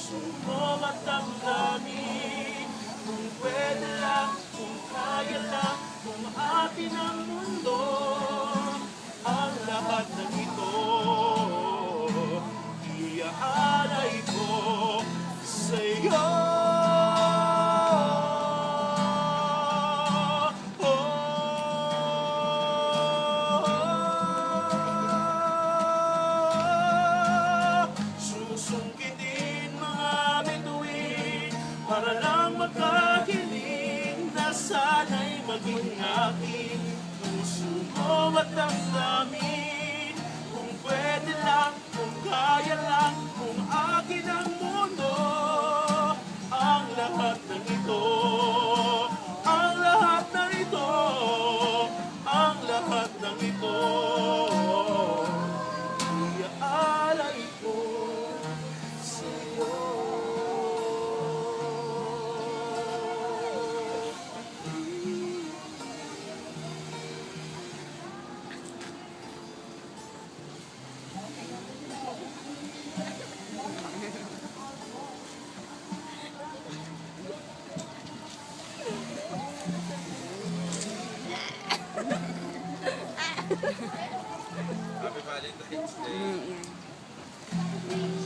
Sumo at damdamin. Kung pwede lang, kung kaya lang, kung atin ang mundo, ang lahat ng ito, iaalay ko sa'yo. Susungkitin mga bituin para lang makahiling na sana'y maging akin. Puso mo at damdamin. Kung pwede lang, kung kaya lang, kung akin ang mundo, ang lahat ng ito, ang lahat ng ito, ang lahat ng ito, iaalay ko sa'yo. Happy Valentine's Day.